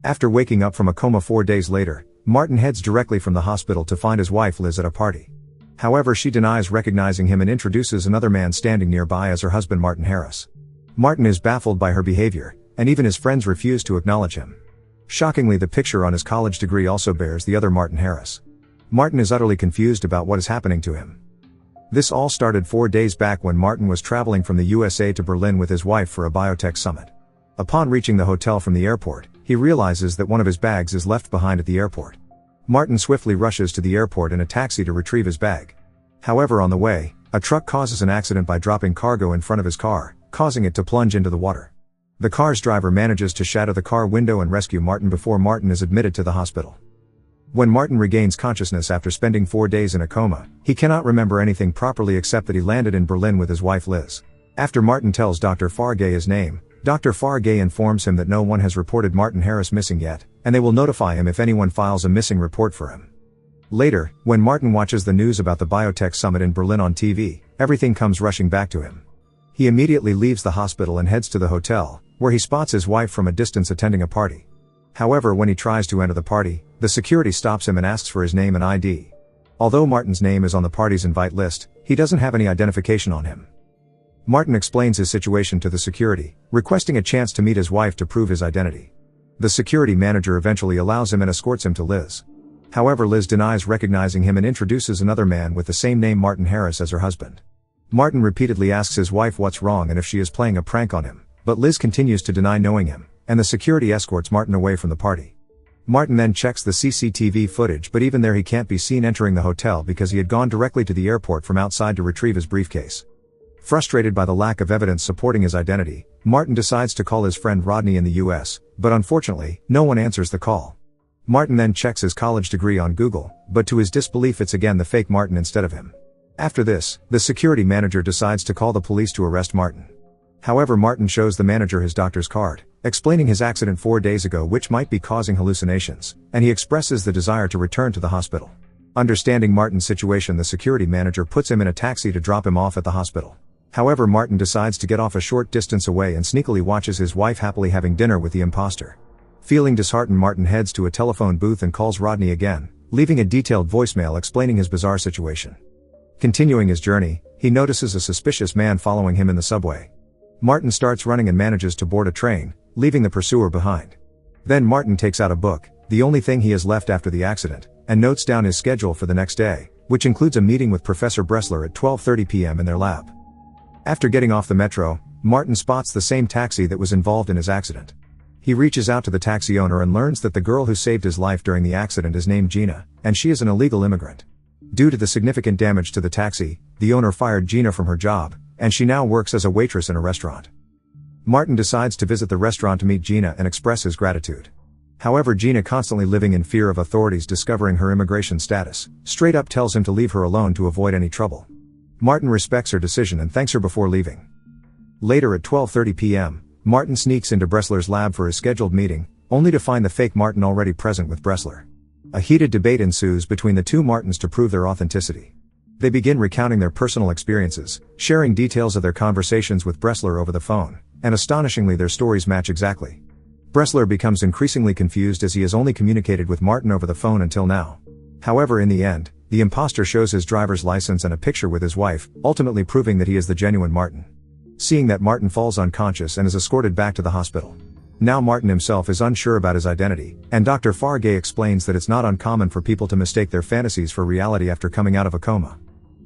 After waking up from a coma 4 days later, Martin heads directly from the hospital to find his wife Liz at a party. However, she denies recognizing him and introduces another man standing nearby as her husband Martin Harris. Martin is baffled by her behavior, and even his friends refuse to acknowledge him. Shockingly, the picture on his college degree also bears the other Martin Harris. Martin is utterly confused about what is happening to him. This all started 4 days back when Martin was traveling from the USA to Berlin with his wife for a biotech summit. Upon reaching the hotel from the airport, he realizes that one of his bags is left behind at the airport. Martin swiftly rushes to the airport in a taxi to retrieve his bag. However, on the way, a truck causes an accident by dropping cargo in front of his car, causing it to plunge into the water. The car's driver manages to shatter the car window and rescue Martin before Martin is admitted to the hospital. When Martin regains consciousness after spending 4 days in a coma, he cannot remember anything properly except that he landed in Berlin with his wife Liz. After Martin tells Dr. Fargay his name, Dr. Fargay informs him that no one has reported Martin Harris missing yet, and they will notify him if anyone files a missing report for him. Later, when Martin watches the news about the biotech summit in Berlin on TV, everything comes rushing back to him. He immediately leaves the hospital and heads to the hotel, where he spots his wife from a distance attending a party. However, when he tries to enter the party, the security stops him and asks for his name and ID. Although Martin's name is on the party's invite list, he doesn't have any identification on him. Martin explains his situation to the security, requesting a chance to meet his wife to prove his identity. The security manager eventually allows him and escorts him to Liz. However, Liz denies recognizing him and introduces another man with the same name, Martin Harris, as her husband. Martin repeatedly asks his wife what's wrong and if she is playing a prank on him, but Liz continues to deny knowing him, and the security escorts Martin away from the party. Martin then checks the CCTV footage, but even there he can't be seen entering the hotel because he had gone directly to the airport from outside to retrieve his briefcase. Frustrated by the lack of evidence supporting his identity, Martin decides to call his friend Rodney in the US, but unfortunately, no one answers the call. Martin then checks his college degree on Google, but to his disbelief it's again the fake Martin instead of him. After this, the security manager decides to call the police to arrest Martin. However, Martin shows the manager his doctor's card, explaining his accident 4 days ago which might be causing hallucinations, and he expresses the desire to return to the hospital. Understanding Martin's situation, the security manager puts him in a taxi to drop him off at the hospital. However, Martin decides to get off a short distance away and sneakily watches his wife happily having dinner with the imposter. Feeling disheartened, Martin heads to a telephone booth and calls Rodney again, leaving a detailed voicemail explaining his bizarre situation. Continuing his journey, he notices a suspicious man following him in the subway. Martin starts running and manages to board a train, leaving the pursuer behind. Then Martin takes out a book, the only thing he has left after the accident, and notes down his schedule for the next day, which includes a meeting with Professor Bressler at 12:30 p.m. in their lab. After getting off the metro, Martin spots the same taxi that was involved in his accident. He reaches out to the taxi owner and learns that the girl who saved his life during the accident is named Gina, and she is an illegal immigrant. Due to the significant damage to the taxi, the owner fired Gina from her job, and she now works as a waitress in a restaurant. Martin decides to visit the restaurant to meet Gina and express his gratitude. However, Gina, constantly living in fear of authorities discovering her immigration status, straight up tells him to leave her alone to avoid any trouble. Martin respects her decision and thanks her before leaving. Later at 12:30 p.m., Martin sneaks into Bressler's lab for his scheduled meeting, only to find the fake Martin already present with Bressler. A heated debate ensues between the two Martins to prove their authenticity. They begin recounting their personal experiences, sharing details of their conversations with Bressler over the phone, and astonishingly their stories match exactly. Bressler becomes increasingly confused as he has only communicated with Martin over the phone until now. However, in the end, the imposter shows his driver's license and a picture with his wife, ultimately proving that he is the genuine Martin. Seeing that, Martin falls unconscious and is escorted back to the hospital. Now Martin himself is unsure about his identity, and Dr. Fargay explains that it's not uncommon for people to mistake their fantasies for reality after coming out of a coma.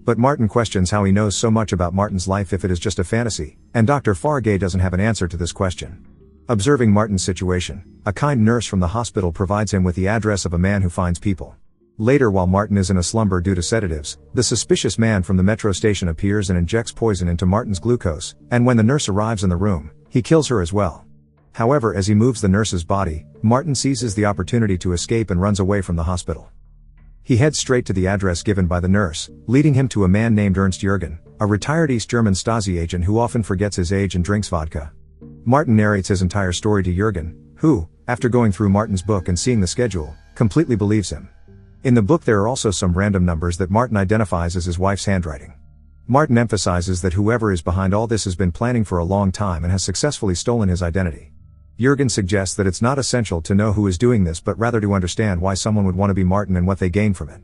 But Martin questions how he knows so much about Martin's life if it is just a fantasy, and Dr. Fargay doesn't have an answer to this question. Observing Martin's situation, a kind nurse from the hospital provides him with the address of a man who finds people. Later, while Martin is in a slumber due to sedatives, the suspicious man from the metro station appears and injects poison into Martin's glucose, and when the nurse arrives in the room, he kills her as well. However, as he moves the nurse's body, Martin seizes the opportunity to escape and runs away from the hospital. He heads straight to the address given by the nurse, leading him to a man named Ernst Jürgen, a retired East German Stasi agent who often forgets his age and drinks vodka. Martin narrates his entire story to Jürgen, who, after going through Martin's book and seeing the schedule, completely believes him. In the book there are also some random numbers that Martin identifies as his wife's handwriting. Martin emphasizes that whoever is behind all this has been planning for a long time and has successfully stolen his identity. Jurgen suggests that it's not essential to know who is doing this but rather to understand why someone would want to be Martin and what they gain from it.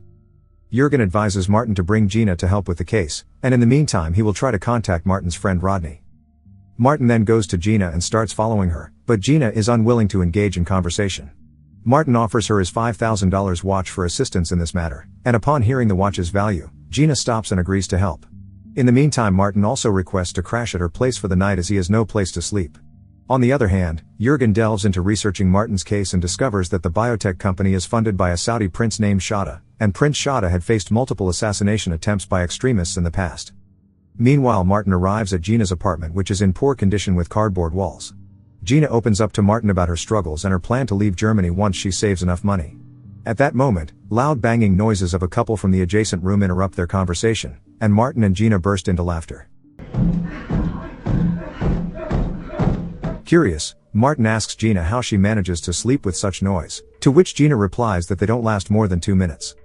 Jurgen advises Martin to bring Gina to help with the case, and in the meantime he will try to contact Martin's friend Rodney. Martin then goes to Gina and starts following her, but Gina is unwilling to engage in conversation. Martin offers her his $5,000 watch for assistance in this matter, and upon hearing the watch's value, Gina stops and agrees to help. In the meantime, Martin also requests to crash at her place for the night as he has no place to sleep. On the other hand, Jurgen delves into researching Martin's case and discovers that the biotech company is funded by a Saudi prince named Shada, and Prince Shada had faced multiple assassination attempts by extremists in the past. Meanwhile, Martin arrives at Gina's apartment, which is in poor condition with cardboard walls. Gina opens up to Martin about her struggles and her plan to leave Germany once she saves enough money. At that moment, loud banging noises of a couple from the adjacent room interrupt their conversation, and Martin and Gina burst into laughter. Curious, Martin asks Gina how she manages to sleep with such noise, to which Gina replies that they don't last more than 2 minutes.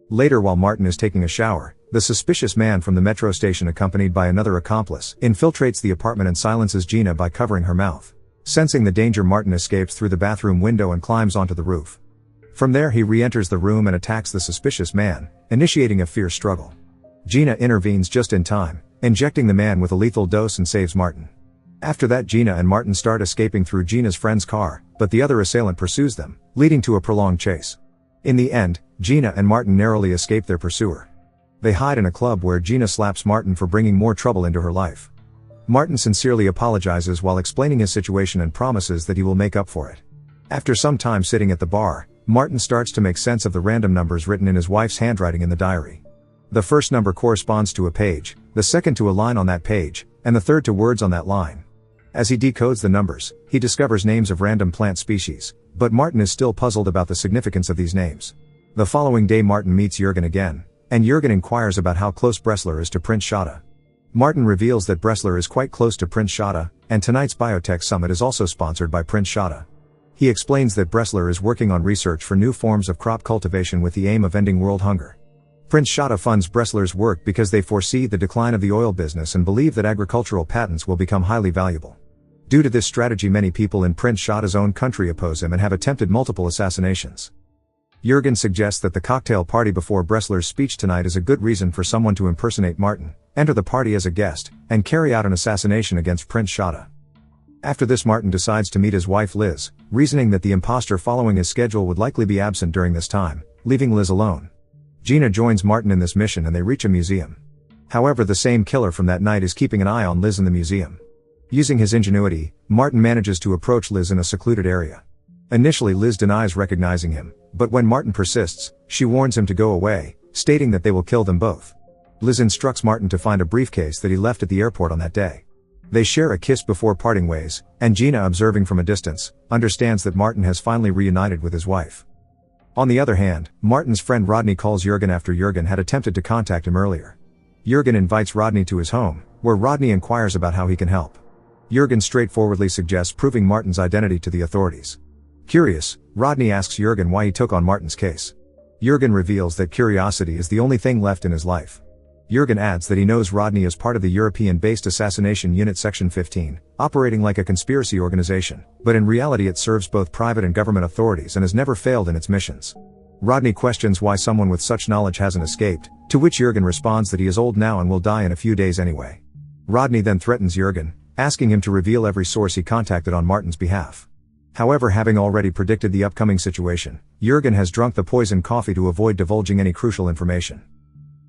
Later, while Martin is taking a shower, the suspicious man from the metro station, accompanied by another accomplice, infiltrates the apartment and silences Gina by covering her mouth. Sensing the danger, Martin escapes through the bathroom window and climbs onto the roof. From there he re-enters the room and attacks the suspicious man, initiating a fierce struggle. Gina intervenes just in time, injecting the man with a lethal dose and saves Martin. After that, Gina and Martin start escaping through Gina's friend's car, but the other assailant pursues them, leading to a prolonged chase. In the end, Gina and Martin narrowly escape their pursuer. They hide in a club where Gina slaps Martin for bringing more trouble into her life. Martin sincerely apologizes while explaining his situation and promises that he will make up for it. After some time sitting at the bar, Martin starts to make sense of the random numbers written in his wife's handwriting in the diary. The first number corresponds to a page, the second to a line on that page, and the third to words on that line. As he decodes the numbers, he discovers names of random plant species, but Martin is still puzzled about the significance of these names. The following day, Martin meets Jurgen again, and Jurgen inquires about how close Bressler is to Prince Shada. Martin reveals that Bressler is quite close to Prince Shada, and tonight's biotech summit is also sponsored by Prince Shada. He explains that Bressler is working on research for new forms of crop cultivation with the aim of ending world hunger. Prince Shada funds Bressler's work because they foresee the decline of the oil business and believe that agricultural patents will become highly valuable. Due to this strategy, many people in Prince Shada's own country oppose him and have attempted multiple assassinations. Jurgen suggests that the cocktail party before Bressler's speech tonight is a good reason for someone to impersonate Martin, enter the party as a guest, and carry out an assassination against Prince Shada. After this, Martin decides to meet his wife Liz, reasoning that the imposter following his schedule would likely be absent during this time, leaving Liz alone. Gina joins Martin in this mission and they reach a museum. However, the same killer from that night is keeping an eye on Liz in the museum. Using his ingenuity, Martin manages to approach Liz in a secluded area. Initially, Liz denies recognizing him, but when Martin persists, she warns him to go away, stating that they will kill them both. Liz instructs Martin to find a briefcase that he left at the airport on that day. They share a kiss before parting ways, and Gina, observing from a distance, understands that Martin has finally reunited with his wife. On the other hand, Martin's friend Rodney calls Jurgen after Jurgen had attempted to contact him earlier. Jurgen invites Rodney to his home, where Rodney inquires about how he can help. Jurgen straightforwardly suggests proving Martin's identity to the authorities. Curious, Rodney asks Jurgen why he took on Martin's case. Jurgen reveals that curiosity is the only thing left in his life. Jurgen adds that he knows Rodney is part of the European-based Assassination Unit Section 15, operating like a conspiracy organization, but in reality it serves both private and government authorities and has never failed in its missions. Rodney questions why someone with such knowledge hasn't escaped, to which Jurgen responds that he is old now and will die in a few days anyway. Rodney then threatens Jurgen, asking him to reveal every source he contacted on Martin's behalf. However, having already predicted the upcoming situation, Jurgen has drunk the poisoned coffee to avoid divulging any crucial information.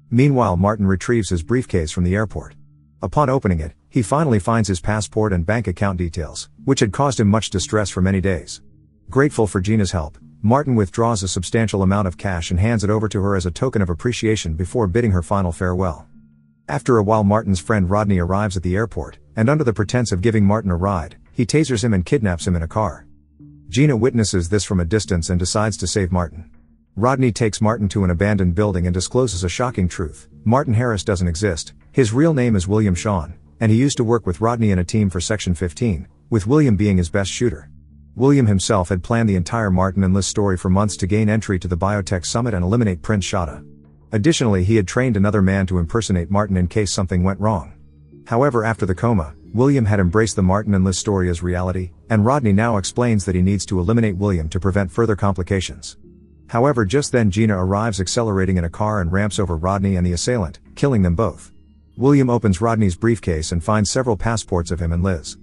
Meanwhile, Martin retrieves his briefcase from the airport. Upon opening it, he finally finds his passport and bank account details, which had caused him much distress for many days. Grateful for Gina's help, Martin withdraws a substantial amount of cash and hands it over to her as a token of appreciation before bidding her final farewell. After a while, Martin's friend Rodney arrives at the airport, and under the pretense of giving Martin a ride, he tasers him and kidnaps him in a car. Gina witnesses this from a distance and decides to save Martin. Rodney takes Martin to an abandoned building and discloses a shocking truth. Martin Harris doesn't exist. His real name is William Shawn, and he used to work with Rodney in a team for Section 15, with William being his best shooter. William himself had planned the entire Martin and Liz story for months to gain entry to the Biotech Summit and eliminate Prince Shada. Additionally, he had trained another man to impersonate Martin in case something went wrong. However, after the coma, William had embraced the Martin and Liz story as reality, and Rodney now explains that he needs to eliminate William to prevent further complications. However, just then Gina arrives accelerating in a car and ramps over Rodney and the assailant, killing them both. William opens Rodney's briefcase and finds several passports of him and Liz.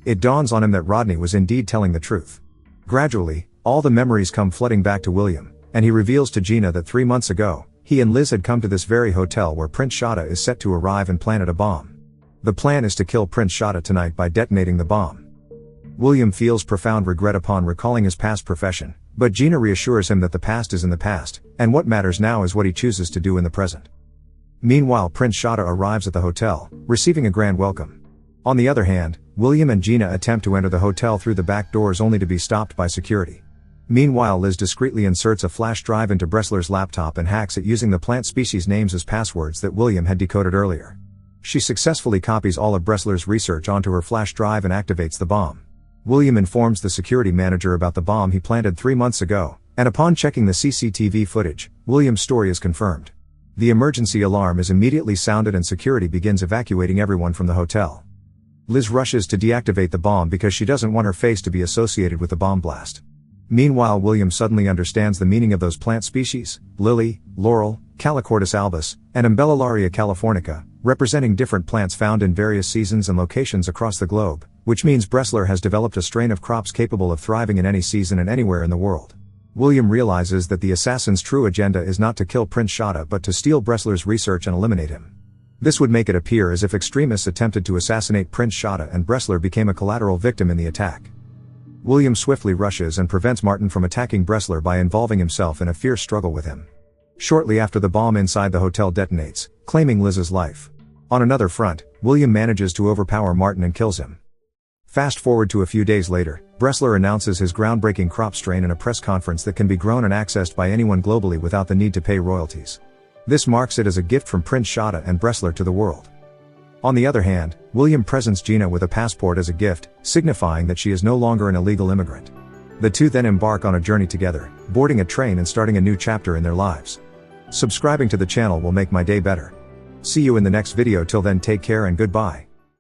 It dawns on him that Rodney was indeed telling the truth. Gradually, all the memories come flooding back to William, and he reveals to Gina that 3 months ago, he and Liz had come to this very hotel where Prince Shada is set to arrive and planted a bomb. The plan is to kill Prince Shada tonight by detonating the bomb. William feels profound regret upon recalling his past profession, but Gina reassures him that the past is in the past, and what matters now is what he chooses to do in the present. Meanwhile, Prince Shada arrives at the hotel, receiving a grand welcome. On the other hand, William and Gina attempt to enter the hotel through the back doors only to be stopped by security. Meanwhile, Liz discreetly inserts a flash drive into Bressler's laptop and hacks it using the plant species names as passwords that William had decoded earlier. She successfully copies all of Bressler's research onto her flash drive and activates the bomb. William informs the security manager about the bomb he planted 3 months ago, and upon checking the CCTV footage, William's story is confirmed. The emergency alarm is immediately sounded and security begins evacuating everyone from the hotel. Liz rushes to deactivate the bomb because she doesn't want her face to be associated with the bomb blast. Meanwhile, William suddenly understands the meaning of those plant species: lily, laurel, Calochortus albus, and Umbellularia californica, representing different plants found in various seasons and locations across the globe, which means Bressler has developed a strain of crops capable of thriving in any season and anywhere in the world. William realizes that the assassin's true agenda is not to kill Prince Shada but to steal Bressler's research and eliminate him. This would make it appear as if extremists attempted to assassinate Prince Shada and Bressler became a collateral victim in the attack. William swiftly rushes and prevents Martin from attacking Bressler by involving himself in a fierce struggle with him. Shortly after, the bomb inside the hotel detonates, claiming Liz's life. On another front, William manages to overpower Martin and kills him. Fast forward to a few days later, Bressler announces his groundbreaking crop strain in a press conference that can be grown and accessed by anyone globally without the need to pay royalties. This marks it as a gift from Prince Shada and Bressler to the world. On the other hand, William presents Gina with a passport as a gift, signifying that she is no longer an illegal immigrant. The two then embark on a journey together, boarding a train and starting a new chapter in their lives. Subscribing to the channel will make my day better. See you in the next video. Till then, take care and goodbye.